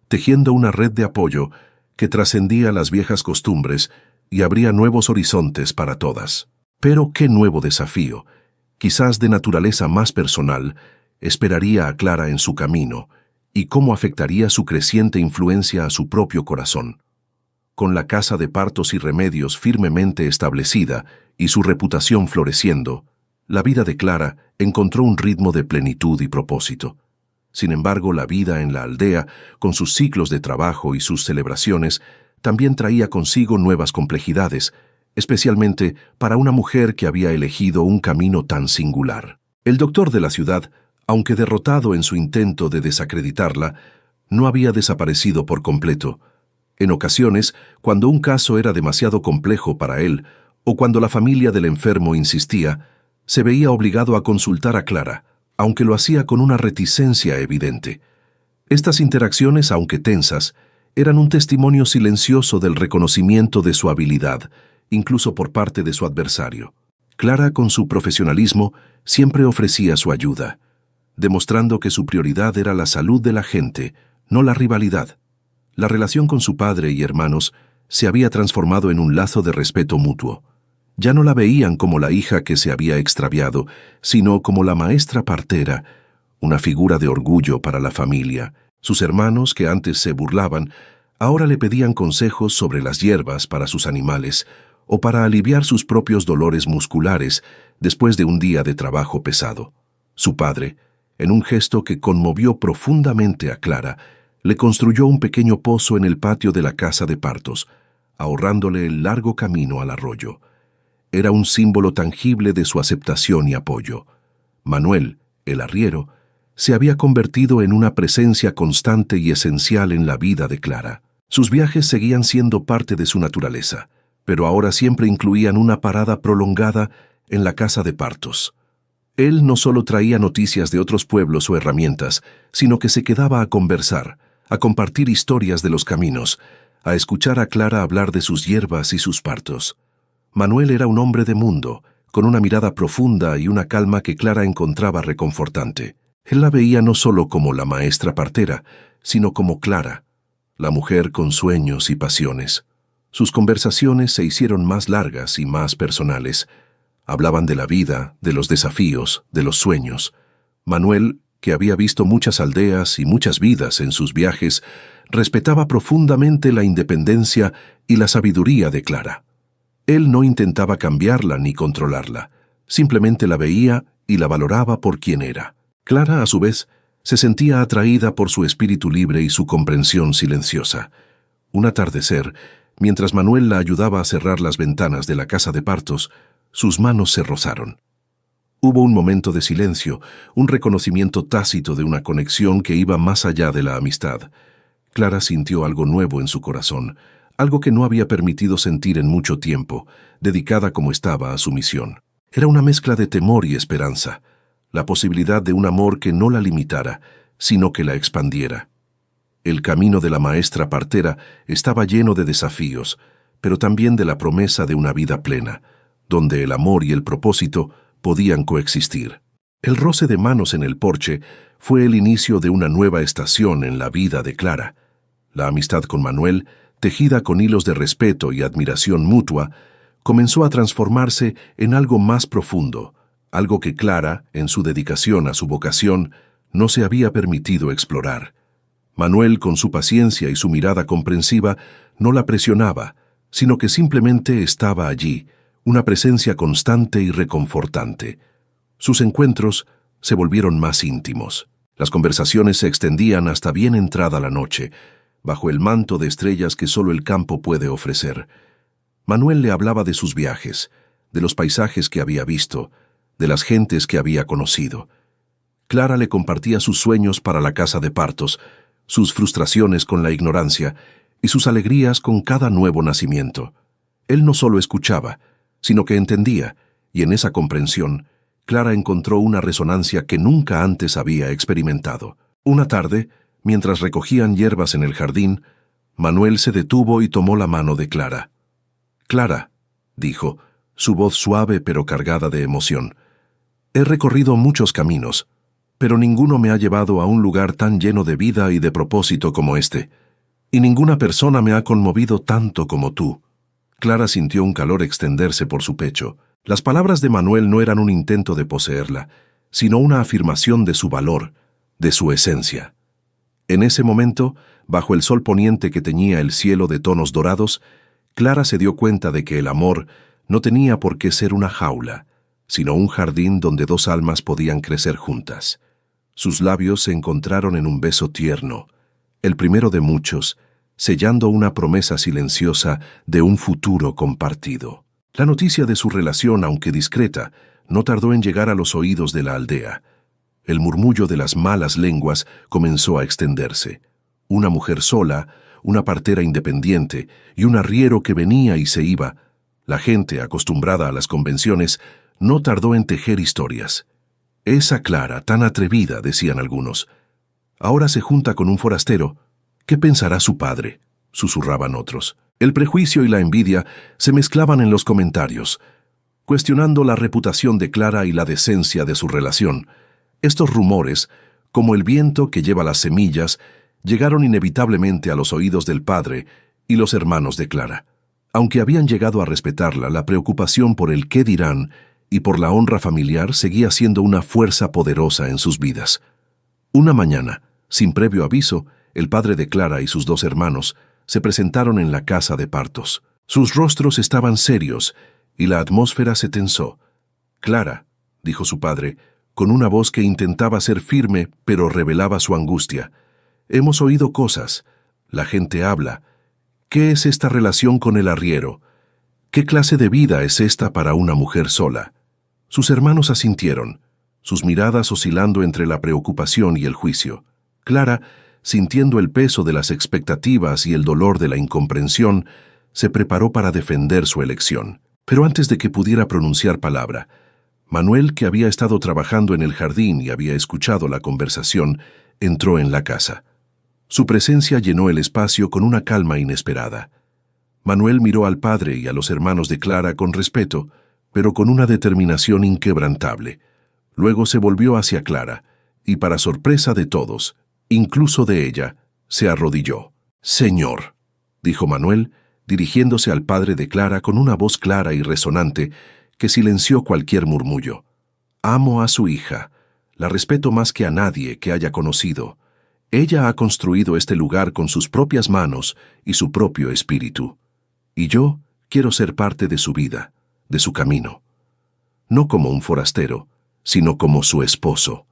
tejiendo una red de apoyo que trascendía las viejas costumbres y abría nuevos horizontes para todas. Pero qué nuevo desafío, quizás de naturaleza más personal, esperaría a Clara en su camino y cómo afectaría su creciente influencia a su propio corazón. Con la casa de partos y remedios firmemente establecida y su reputación floreciendo, la vida de Clara encontró un ritmo de plenitud y propósito. Sin embargo, la vida en la aldea, con sus ciclos de trabajo y sus celebraciones, también traía consigo nuevas complejidades, especialmente para una mujer que había elegido un camino tan singular. El doctor de la ciudad, aunque derrotado en su intento de desacreditarla, no había desaparecido por completo. En ocasiones, cuando un caso era demasiado complejo para él, o cuando la familia del enfermo insistía, se veía obligado a consultar a Clara, aunque lo hacía con una reticencia evidente. Estas interacciones, aunque tensas, eran un testimonio silencioso del reconocimiento de su habilidad, incluso por parte de su adversario. Clara, con su profesionalismo, siempre ofrecía su ayuda, demostrando que su prioridad era la salud de la gente, no la rivalidad. La relación con su padre y hermanos se había transformado en un lazo de respeto mutuo. Ya no la veían como la hija que se había extraviado, sino como la maestra partera, una figura de orgullo para la familia. Sus hermanos, que antes se burlaban, ahora le pedían consejos sobre las hierbas para sus animales o para aliviar sus propios dolores musculares después de un día de trabajo pesado. Su padre, en un gesto que conmovió profundamente a Clara, le construyó un pequeño pozo en el patio de la casa de partos, ahorrándole el largo camino al arroyo. Era un símbolo tangible de su aceptación y apoyo. Manuel, el arriero, se había convertido en una presencia constante y esencial en la vida de Clara. Sus viajes seguían siendo parte de su naturaleza, pero ahora siempre incluían una parada prolongada en la casa de partos. Él no solo traía noticias de otros pueblos o herramientas, sino que se quedaba a conversar, a compartir historias de los caminos, a escuchar a Clara hablar de sus hierbas y sus partos. Manuel era un hombre de mundo, con una mirada profunda y una calma que Clara encontraba reconfortante. Él la veía no solo como la maestra partera, sino como Clara, la mujer con sueños y pasiones. Sus conversaciones se hicieron más largas y más personales. Hablaban de la vida, de los desafíos, de los sueños. Manuel, que había visto muchas aldeas y muchas vidas en sus viajes, respetaba profundamente la independencia y la sabiduría de Clara. Él no intentaba cambiarla ni controlarla, simplemente la veía y la valoraba por quien era. Clara, a su vez, se sentía atraída por su espíritu libre y su comprensión silenciosa. Un atardecer, mientras Manuel la ayudaba a cerrar las ventanas de la casa de partos, sus manos se rozaron. Hubo un momento de silencio, un reconocimiento tácito de una conexión que iba más allá de la amistad. Clara sintió algo nuevo en su corazón, algo que no había permitido sentir en mucho tiempo, dedicada como estaba a su misión. Era una mezcla de temor y esperanza, la posibilidad de un amor que no la limitara, sino que la expandiera. El camino de la maestra partera estaba lleno de desafíos, pero también de la promesa de una vida plena, donde el amor y el propósito podían coexistir. El roce de manos en el porche fue el inicio de una nueva estación en la vida de Clara. La amistad con Manuel, tejida con hilos de respeto y admiración mutua, comenzó a transformarse en algo más profundo, algo que Clara, en su dedicación a su vocación, no se había permitido explorar. Manuel, con su paciencia y su mirada comprensiva, no la presionaba, sino que simplemente estaba allí, una presencia constante y reconfortante. Sus encuentros se volvieron más íntimos. Las conversaciones se extendían hasta bien entrada la noche, bajo el manto de estrellas que solo el campo puede ofrecer. Manuel le hablaba de sus viajes, de los paisajes que había visto, de las gentes que había conocido. Clara le compartía sus sueños para la casa de partos, sus frustraciones con la ignorancia y sus alegrías con cada nuevo nacimiento. Él no solo escuchaba, sino que entendía, y en esa comprensión, Clara encontró una resonancia que nunca antes había experimentado. Una tarde, mientras recogían hierbas en el jardín, Manuel se detuvo y tomó la mano de Clara. «Clara», dijo, su voz suave pero cargada de emoción, «he recorrido muchos caminos, pero ninguno me ha llevado a un lugar tan lleno de vida y de propósito como este, y ninguna persona me ha conmovido tanto como tú». Clara sintió un calor extenderse por su pecho. Las palabras de Manuel no eran un intento de poseerla, sino una afirmación de su valor, de su esencia. En ese momento, bajo el sol poniente que teñía el cielo de tonos dorados, Clara se dio cuenta de que el amor no tenía por qué ser una jaula, sino un jardín donde dos almas podían crecer juntas. Sus labios se encontraron en un beso tierno, el primero de muchos, sellando una promesa silenciosa de un futuro compartido. La noticia de su relación, aunque discreta, no tardó en llegar a los oídos de la aldea. El murmullo de las malas lenguas comenzó a extenderse. Una mujer sola, una partera independiente y un arriero que venía y se iba. La gente, acostumbrada a las convenciones, no tardó en tejer historias. «Esa Clara, tan atrevida», decían algunos. «Ahora se junta con un forastero. ¿Qué pensará su padre?», susurraban otros. El prejuicio y la envidia se mezclaban en los comentarios, cuestionando la reputación de Clara y la decencia de su relación. Estos rumores, como el viento que lleva las semillas, llegaron inevitablemente a los oídos del padre y los hermanos de Clara. Aunque habían llegado a respetarla, la preocupación por el qué dirán y por la honra familiar seguía siendo una fuerza poderosa en sus vidas. Una mañana, sin previo aviso, el padre de Clara y sus dos hermanos se presentaron en la casa de partos. Sus rostros estaban serios y la atmósfera se tensó. «Clara», dijo su padre, con una voz que intentaba ser firme pero revelaba su angustia, «hemos oído cosas. La gente habla. ¿Qué es esta relación con el arriero? ¿Qué clase de vida es esta para una mujer sola?» Sus hermanos asintieron, sus miradas oscilando entre la preocupación y el juicio. Clara, sintiendo el peso de las expectativas y el dolor de la incomprensión, se preparó para defender su elección. Pero antes de que pudiera pronunciar palabra, Manuel, que había estado trabajando en el jardín y había escuchado la conversación, entró en la casa. Su presencia llenó el espacio con una calma inesperada. Manuel miró al padre y a los hermanos de Clara con respeto, pero con una determinación inquebrantable. Luego se volvió hacia Clara, y para sorpresa de todos, incluso de ella, se arrodilló. «Señor», dijo Manuel, dirigiéndose al padre de Clara con una voz clara y resonante que silenció cualquier murmullo. «Amo a su hija, la respeto más que a nadie que haya conocido. Ella ha construido este lugar con sus propias manos y su propio espíritu. Y yo quiero ser parte de su vida, de su camino. No como un forastero, sino como su esposo».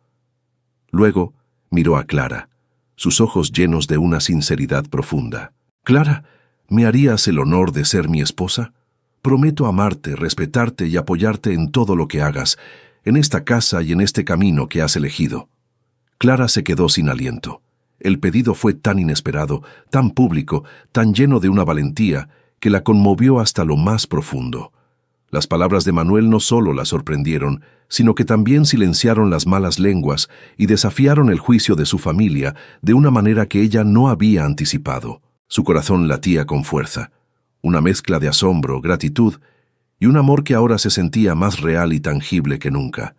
Luego miró a Clara, sus ojos llenos de una sinceridad profunda. «Clara, ¿me harías el honor de ser mi esposa? Prometo amarte, respetarte y apoyarte en todo lo que hagas, en esta casa y en este camino que has elegido». Clara se quedó sin aliento. El pedido fue tan inesperado, tan público, tan lleno de una valentía, que la conmovió hasta lo más profundo. Las palabras de Manuel no solo la sorprendieron, sino que también silenciaron las malas lenguas y desafiaron el juicio de su familia de una manera que ella no había anticipado. Su corazón latía con fuerza, una mezcla de asombro, gratitud y un amor que ahora se sentía más real y tangible que nunca.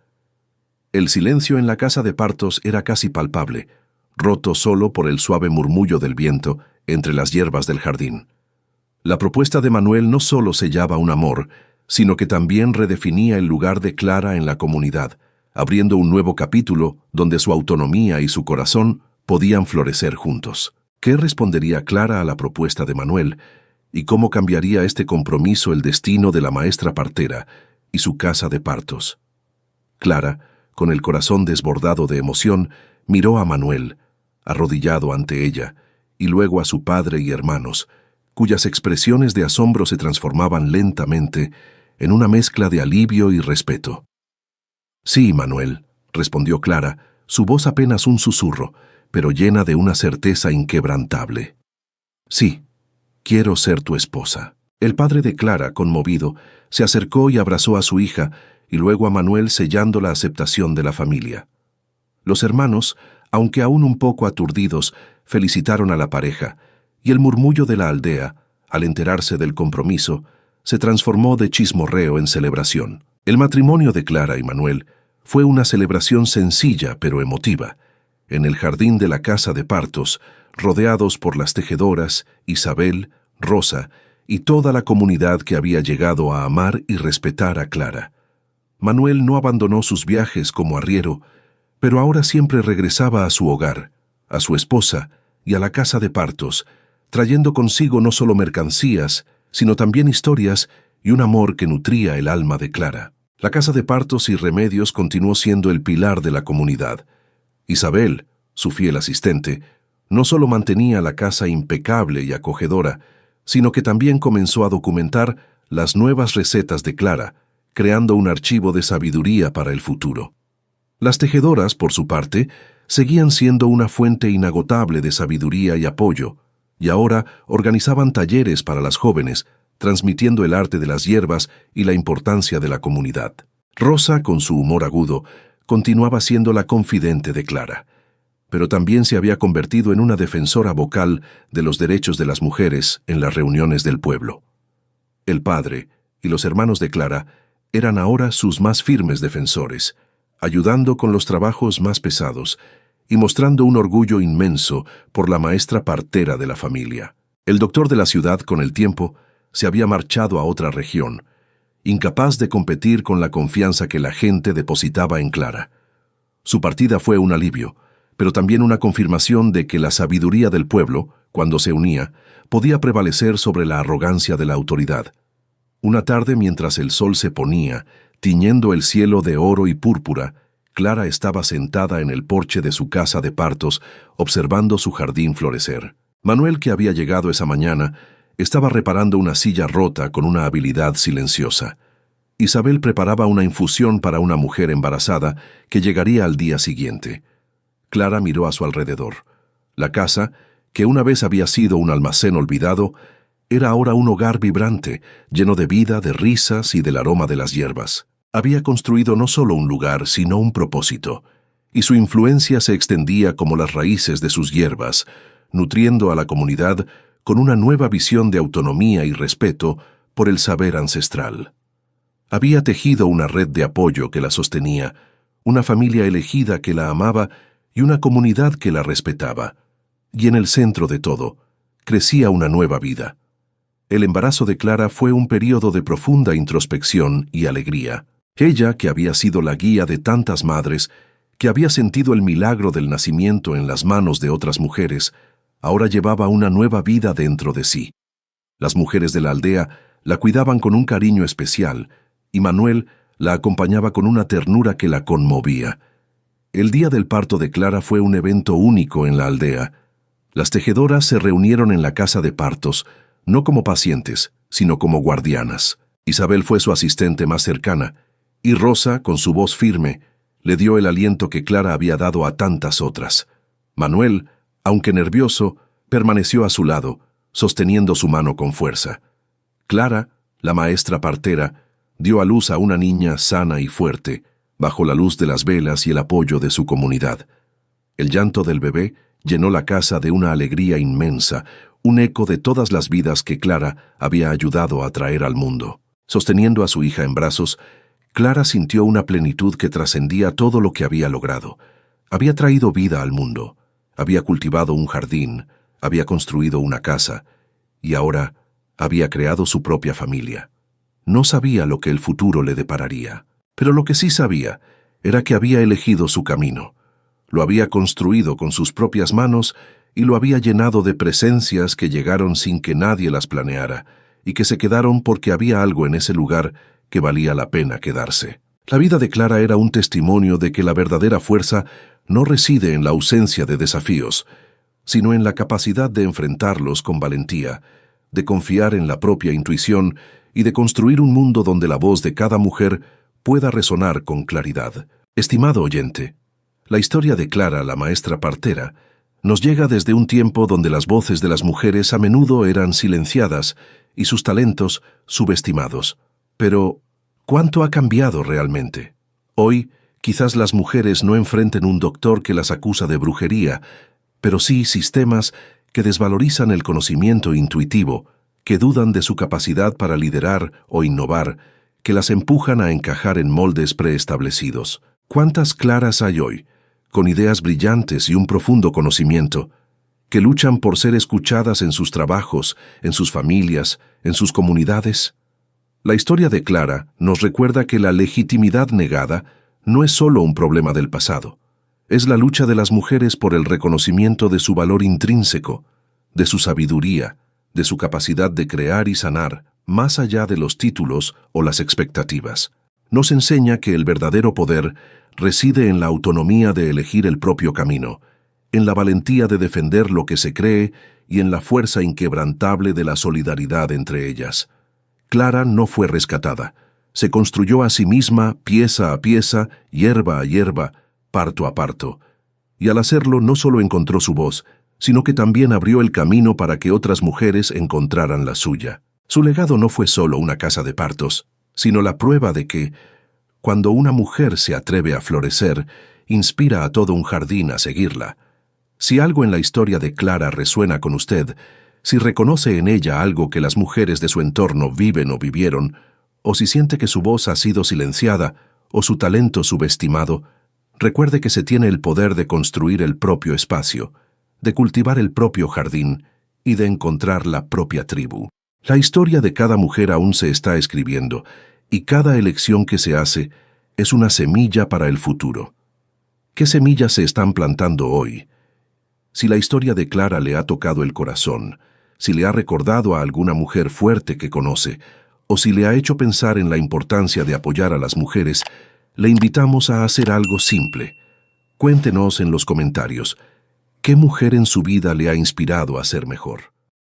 El silencio en la casa de partos era casi palpable, roto solo por el suave murmullo del viento entre las hierbas del jardín. La propuesta de Manuel no solo sellaba un amor, sino que también redefinía el lugar de Clara en la comunidad, abriendo un nuevo capítulo donde su autonomía y su corazón podían florecer juntos. ¿Qué respondería Clara a la propuesta de Manuel? ¿Y cómo cambiaría este compromiso el destino de la maestra partera y su casa de partos? Clara, con el corazón desbordado de emoción, miró a Manuel, arrodillado ante ella, y luego a su padre y hermanos, cuyas expresiones de asombro se transformaban lentamente en una mezcla de alivio y respeto. «Sí, Manuel», respondió Clara, su voz apenas un susurro, pero llena de una certeza inquebrantable. «Sí, quiero ser tu esposa». El padre de Clara, conmovido, se acercó y abrazó a su hija, y luego a Manuel sellando la aceptación de la familia. Los hermanos, aunque aún un poco aturdidos, felicitaron a la pareja, y el murmullo de la aldea, al enterarse del compromiso, se transformó de chismorreo en celebración. El matrimonio de Clara y Manuel fue una celebración sencilla pero emotiva, en el jardín de la casa de partos, rodeados por las tejedoras, Isabel, Rosa y toda la comunidad que había llegado a amar y respetar a Clara. Manuel no abandonó sus viajes como arriero, pero ahora siempre regresaba a su hogar, a su esposa y a la casa de partos, trayendo consigo no solo mercancías, sino también historias y un amor que nutría el alma de Clara. La casa de partos y remedios continuó siendo el pilar de la comunidad. Isabel, su fiel asistente, no solo mantenía la casa impecable y acogedora, sino que también comenzó a documentar las nuevas recetas de Clara, creando un archivo de sabiduría para el futuro. Las tejedoras, por su parte, seguían siendo una fuente inagotable de sabiduría y apoyo, y ahora organizaban talleres para las jóvenes, transmitiendo el arte de las hierbas y la importancia de la comunidad. Rosa, con su humor agudo, continuaba siendo la confidente de Clara, pero también se había convertido en una defensora vocal de los derechos de las mujeres en las reuniones del pueblo. El padre y los hermanos de Clara eran ahora sus más firmes defensores, ayudando con los trabajos más pesados y mostrando un orgullo inmenso por la maestra partera de la familia. El doctor de la ciudad, con el tiempo, se había marchado a otra región, incapaz de competir con la confianza que la gente depositaba en Clara. Su partida fue un alivio, pero también una confirmación de que la sabiduría del pueblo, cuando se unía, podía prevalecer sobre la arrogancia de la autoridad. Una tarde, mientras el sol se ponía, tiñendo el cielo de oro y púrpura, Clara estaba sentada en el porche de su casa de partos, observando su jardín florecer. Manuel, que había llegado esa mañana, estaba reparando una silla rota con una habilidad silenciosa. Isabel preparaba una infusión para una mujer embarazada que llegaría al día siguiente. Clara miró a su alrededor. La casa, que una vez había sido un almacén olvidado, era ahora un hogar vibrante, lleno de vida, de risas y del aroma de las hierbas. Había construido no solo un lugar, sino un propósito, y su influencia se extendía como las raíces de sus hierbas, nutriendo a la comunidad con una nueva visión de autonomía y respeto por el saber ancestral. Había tejido una red de apoyo que la sostenía, una familia elegida que la amaba y una comunidad que la respetaba. Y en el centro de todo, crecía una nueva vida. El embarazo de Clara fue un período de profunda introspección y alegría. Ella, que había sido la guía de tantas madres, que había sentido el milagro del nacimiento en las manos de otras mujeres, ahora llevaba una nueva vida dentro de sí. Las mujeres de la aldea la cuidaban con un cariño especial, y Manuel la acompañaba con una ternura que la conmovía. El día del parto de Clara fue un evento único en la aldea. Las tejedoras se reunieron en la casa de partos, no como pacientes, sino como guardianas. Isabel fue su asistente más cercana, y Rosa, con su voz firme, le dio el aliento que Clara había dado a tantas otras. Manuel, Aunque nervioso, permaneció a su lado, sosteniendo su mano con fuerza. Clara, la maestra partera, dio a luz a una niña sana y fuerte, bajo la luz de las velas y el apoyo de su comunidad. El llanto del bebé llenó la casa de una alegría inmensa, un eco de todas las vidas que Clara había ayudado a traer al mundo. Sosteniendo a su hija en brazos, Clara sintió una plenitud que trascendía todo lo que había logrado. Había traído vida al mundo, había cultivado un jardín, había construido una casa, y ahora había creado su propia familia. No sabía lo que el futuro le depararía, pero lo que sí sabía era que había elegido su camino. Lo había construido con sus propias manos y lo había llenado de presencias que llegaron sin que nadie las planeara y que se quedaron porque había algo en ese lugar que valía la pena quedarse. La vida de Clara era un testimonio de que la verdadera fuerza no reside en la ausencia de desafíos, sino en la capacidad de enfrentarlos con valentía, de confiar en la propia intuición y de construir un mundo donde la voz de cada mujer pueda resonar con claridad. Estimado oyente, la historia de Clara, la maestra partera, nos llega desde un tiempo donde las voces de las mujeres a menudo eran silenciadas y sus talentos subestimados. Pero, ¿cuánto ha cambiado realmente? Hoy, quizás las mujeres no enfrenten un doctor que las acusa de brujería, pero sí sistemas que desvalorizan el conocimiento intuitivo, que dudan de su capacidad para liderar o innovar, que las empujan a encajar en moldes preestablecidos. ¿Cuántas Claras hay hoy, con ideas brillantes y un profundo conocimiento, que luchan por ser escuchadas en sus trabajos, en sus familias, en sus comunidades? La historia de Clara nos recuerda que la legitimidad negada no es solo un problema del pasado. Es la lucha de las mujeres por el reconocimiento de su valor intrínseco, de su sabiduría, de su capacidad de crear y sanar, más allá de los títulos o las expectativas. Nos enseña que el verdadero poder reside en la autonomía de elegir el propio camino, en la valentía de defender lo que se cree y en la fuerza inquebrantable de la solidaridad entre ellas. Clara no fue rescatada. Se construyó a sí misma, pieza a pieza, hierba a hierba, parto a parto. Y al hacerlo no solo encontró su voz, sino que también abrió el camino para que otras mujeres encontraran la suya. Su legado no fue solo una casa de partos, sino la prueba de que, cuando una mujer se atreve a florecer, inspira a todo un jardín a seguirla. Si algo en la historia de Clara resuena con usted, si reconoce en ella algo que las mujeres de su entorno viven o vivieron, o si siente que su voz ha sido silenciada o su talento subestimado, recuerde que se tiene el poder de construir el propio espacio, de cultivar el propio jardín y de encontrar la propia tribu. La historia de cada mujer aún se está escribiendo, y cada elección que se hace es una semilla para el futuro. ¿Qué semillas se están plantando hoy? Si la historia de Clara le ha tocado el corazón, si le ha recordado a alguna mujer fuerte que conoce, o si le ha hecho pensar en la importancia de apoyar a las mujeres, le invitamos a hacer algo simple. Cuéntenos en los comentarios, ¿qué mujer en su vida le ha inspirado a ser mejor?